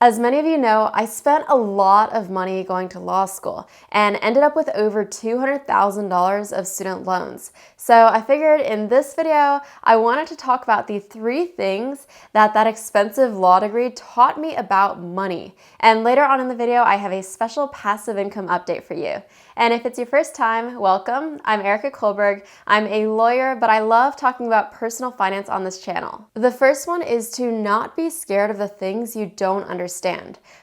As many of you know, I spent a lot of money going to law school and ended up with over $200,000 of student loans. So I figured in this video, I wanted to talk about the 3 things that expensive law degree taught me about money. And later on in the video, I have a special passive income update for you. And if it's your first time, welcome. I'm Erica Kohlberg. I'm a lawyer, but I love talking about personal finance on this channel. The first one is to not be scared of the things you don't understand.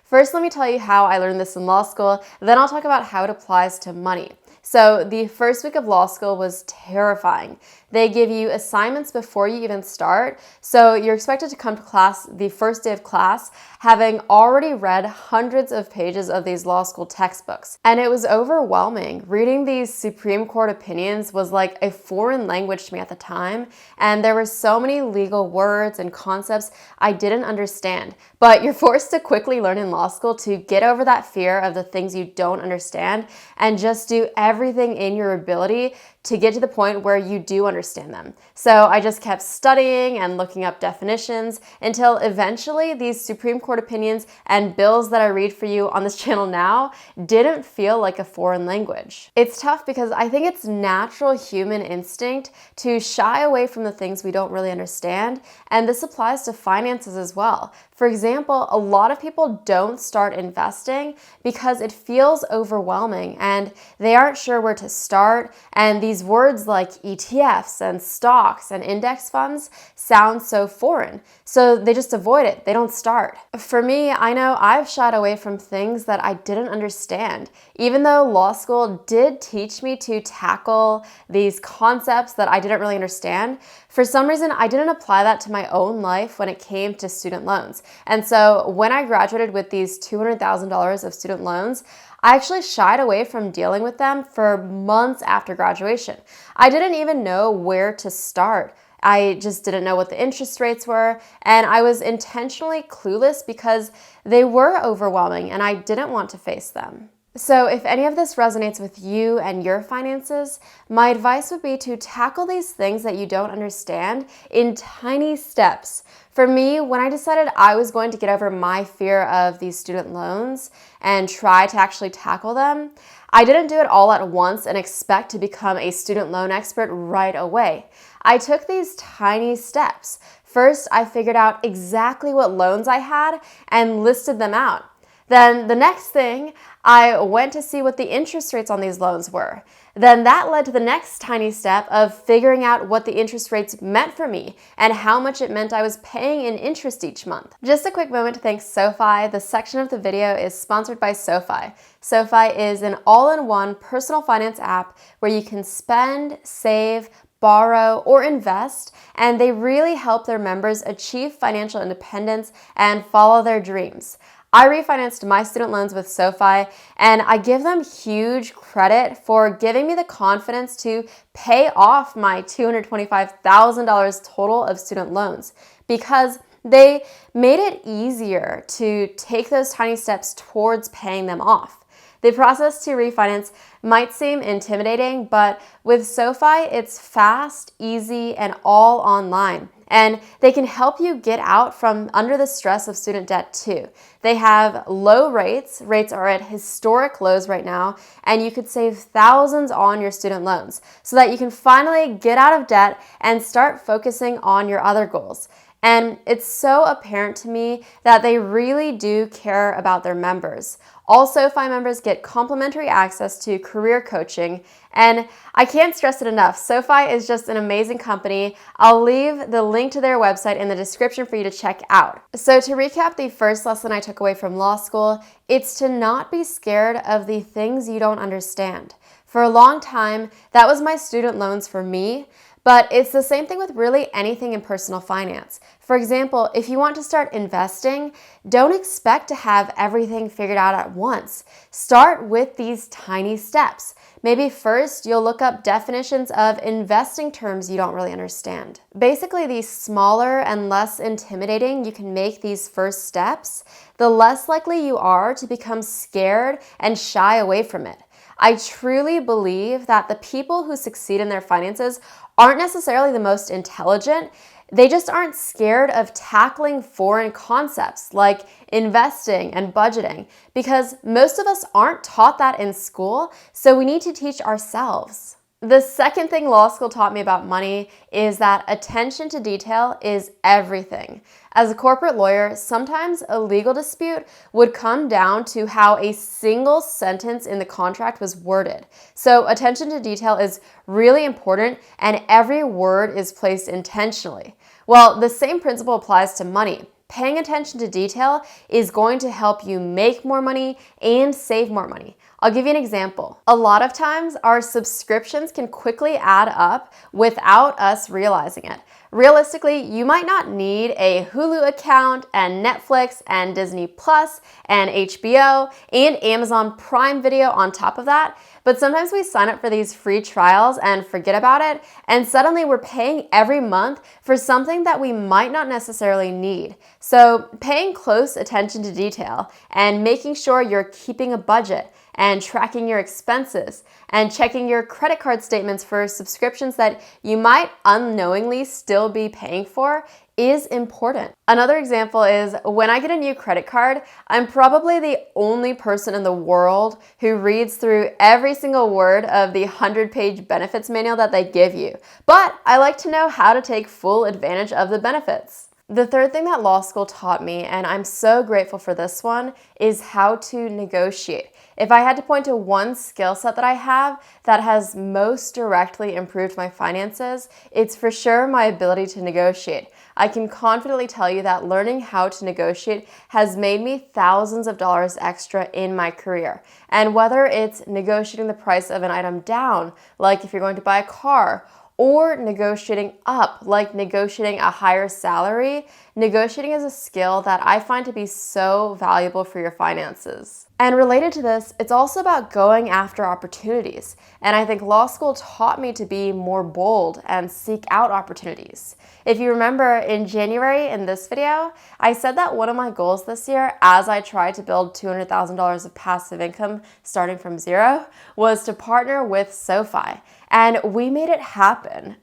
First, let me tell you how I learned this in law school, then I'll talk about how it applies to money. So the first week of law school was terrifying. They give you assignments before you even start, so you're expected to come to class the first day of class having already read hundreds of pages of these law school textbooks. And it was overwhelming. Reading these Supreme Court opinions was like a foreign language to me at the time, and there were so many legal words and concepts I didn't understand. But you're forced to quickly learn in law school to get over that fear of the things you don't understand and just do everything in your ability to get to the point where you do understand them. So I just kept studying and looking up definitions until eventually these Supreme Court opinions and bills that I read for you on this channel now didn't feel like a foreign language. It's tough because I think it's natural human instinct to shy away from the things we don't really understand, and this applies to finances as well. For example, a lot of people don't start investing because it feels overwhelming and they aren't sure where to start, and these words like ETFs and stocks and index funds sound so foreign. So they just avoid it. They don't start. For me, I know I've shied away from things that I didn't understand. Even though law school did teach me to tackle these concepts that I didn't really understand, for some reason I didn't apply that to my own life when it came to student loans. And so when I graduated with these $200,000 of student loans, I actually shied away from dealing with them for months after graduation. I didn't even know where to start. I just didn't know what the interest rates were, and I was intentionally clueless because they were overwhelming and I didn't want to face them. So if any of this resonates with you and your finances, my advice would be to tackle these things that you don't understand in tiny steps. For me, when I decided I was going to get over my fear of these student loans and try to actually tackle them, I didn't do it all at once and expect to become a student loan expert right away. I took these tiny steps. First, I figured out exactly what loans I had and listed them out. Then the next thing, I went to see what the interest rates on these loans were. Then that led to the next tiny step of figuring out what the interest rates meant for me and how much it meant I was paying in interest each month. Just a quick moment to thank SoFi. This section of the video is sponsored by SoFi. SoFi is an all-in-one personal finance app where you can spend, save, borrow, or invest, and they really help their members achieve financial independence and follow their dreams. I refinanced my student loans with SoFi, and I give them huge credit for giving me the confidence to pay off my $225,000 total of student loans because they made it easier to take those tiny steps towards paying them off. The process to refinance might seem intimidating, but with SoFi, it's fast, easy, and all online. And they can help you get out from under the stress of student debt too. They have low rates. Rates are at historic lows right now, and you could save thousands on your student loans so that you can finally get out of debt and start focusing on your other goals. And it's so apparent to me that they really do care about their members. All SoFi members get complimentary access to career coaching, and I can't stress it enough. SoFi is just an amazing company. I'll leave the link to their website in the description for you to check out. So to recap the first lesson I took away from law school, it's to not be scared of the things you don't understand. For a long time, that was my student loans for me. But it's the same thing with really anything in personal finance. For example, if you want to start investing, don't expect to have everything figured out at once. Start with these tiny steps. Maybe first you'll look up definitions of investing terms you don't really understand. Basically, the smaller and less intimidating you can make these first steps, the less likely you are to become scared and shy away from it. I truly believe that the people who succeed in their finances aren't necessarily the most intelligent. They just aren't scared of tackling foreign concepts like investing and budgeting because most of us aren't taught that in school, so we need to teach ourselves. The second thing law school taught me about money is that attention to detail is everything. As a corporate lawyer, sometimes a legal dispute would come down to how a single sentence in the contract was worded. So attention to detail is really important and every word is placed intentionally. Well, the same principle applies to money. Paying attention to detail is going to help you make more money and save more money. I'll give you an example. A lot of times our subscriptions can quickly add up without us realizing it. Realistically, you might not need a Hulu account and Netflix and Disney Plus and HBO and Amazon Prime Video on top of that, but sometimes we sign up for these free trials and forget about it, and suddenly we're paying every month for something that we might not necessarily need. So paying close attention to detail and making sure you're keeping a budget and tracking your expenses and checking your credit card statements for subscriptions that you might unknowingly still be paying for is important. Another example is when I get a new credit card, I'm probably the only person in the world who reads through every single word of the 100-page benefits manual that they give you. But I like to know how to take full advantage of the benefits. The third thing that law school taught me, and I'm so grateful for this one, is how to negotiate. If I had to point to one skill set that I have that has most directly improved my finances, it's for sure my ability to negotiate. I can confidently tell you that learning how to negotiate has made me thousands of dollars extra in my career. And whether it's negotiating the price of an item down, like if you're going to buy a car, or negotiating up, like negotiating a higher salary, negotiating is a skill that I find to be so valuable for your finances. And related to this, it's also about going after opportunities. And I think law school taught me to be more bold and seek out opportunities. If you remember in January in this video, I said that one of my goals this year as I tried to build $200,000 of passive income starting from zero was to partner with SoFi. And we made it happen.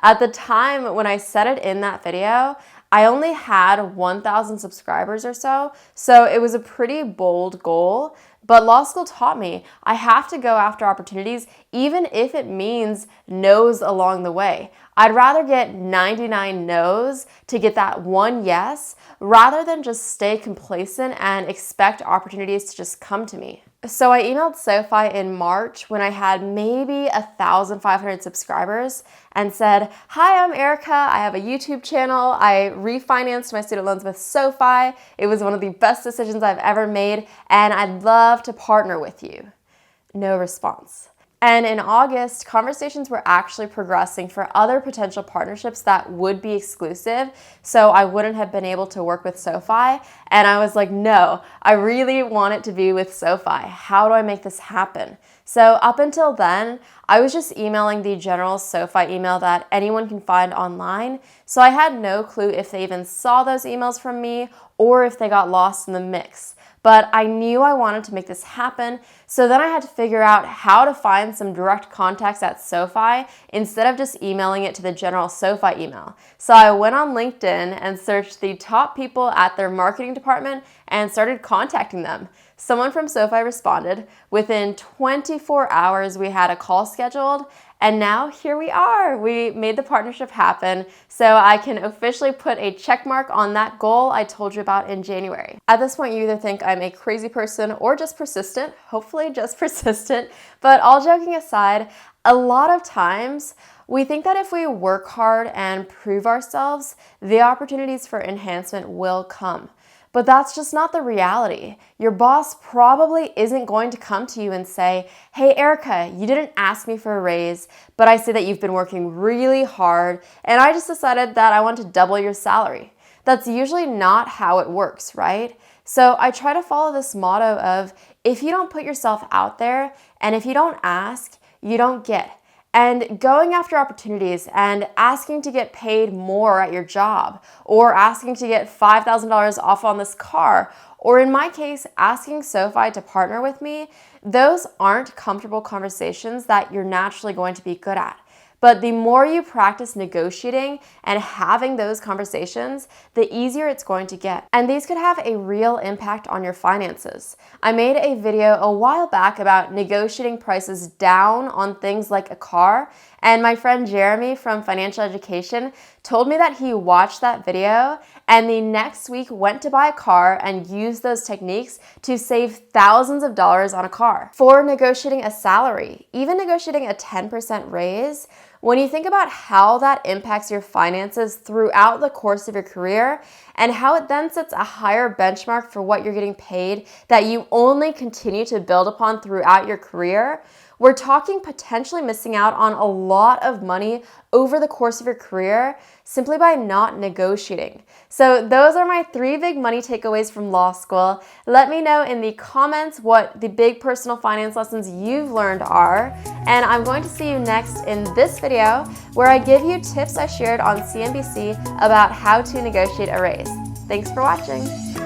At the time when I said it in that video, I only had 1,000 subscribers or so it was a pretty bold goal. But law school taught me I have to go after opportunities even if it means no's along the way. I'd rather get 99 no's to get that one yes rather than just stay complacent and expect opportunities to just come to me. So I emailed SoFi in March when I had maybe 1,500 subscribers and said, "Hi, I'm Erica. I have a YouTube channel. I refinanced my student loans with SoFi. It was one of the best decisions I've ever made, and I'd love to partner with you." No response. And in August, conversations were actually progressing for other potential partnerships that would be exclusive, so I wouldn't have been able to work with SoFi. And I was like, no, I really want it to be with SoFi. How do I make this happen? So up until then, I was just emailing the general SoFi email that anyone can find online, so I had no clue if they even saw those emails from me or if they got lost in the mix. But I knew I wanted to make this happen, so then I had to figure out how to find some direct contacts at SoFi instead of just emailing it to the general SoFi email. So I went on LinkedIn and searched the top people at their marketing department and started contacting them. Someone from SoFi responded. Within 24 hours, we had a call scheduled, and now here we are. We made the partnership happen, so I can officially put a check mark on that goal I told you about in January. At this point, you either think I'm a crazy person or just persistent, hopefully just persistent, but all joking aside, a lot of times we think that if we work hard and prove ourselves, the opportunities for enhancement will come. But that's just not the reality. Your boss probably isn't going to come to you and say, "Hey, Erica, you didn't ask me for a raise, but I see that you've been working really hard, and I just decided that I want to double your salary." That's usually not how it works, right? So I try to follow this motto of if you don't put yourself out there and if you don't ask, you don't get. And going after opportunities and asking to get paid more at your job, or asking to get $5,000 off on this car, or in my case, asking SoFi to partner with me, those aren't comfortable conversations that you're naturally going to be good at. But the more you practice negotiating and having those conversations, the easier it's going to get. And these could have a real impact on your finances. I made a video a while back about negotiating prices down on things like a car, and my friend Jeremy from Financial Education told me that he watched that video and the next week went to buy a car and used those techniques to save thousands of dollars on a car. For negotiating a salary, even negotiating a 10% raise, when you think about how that impacts your finances throughout the course of your career and how it then sets a higher benchmark for what you're getting paid that you only continue to build upon throughout your career, we're talking potentially missing out on a lot of money over the course of your career simply by not negotiating. So those are my 3 big money takeaways from law school. Let me know in the comments what the big personal finance lessons you've learned are. And I'm going to see you next in this video where I give you tips I shared on CNBC about how to negotiate a raise. Thanks for watching.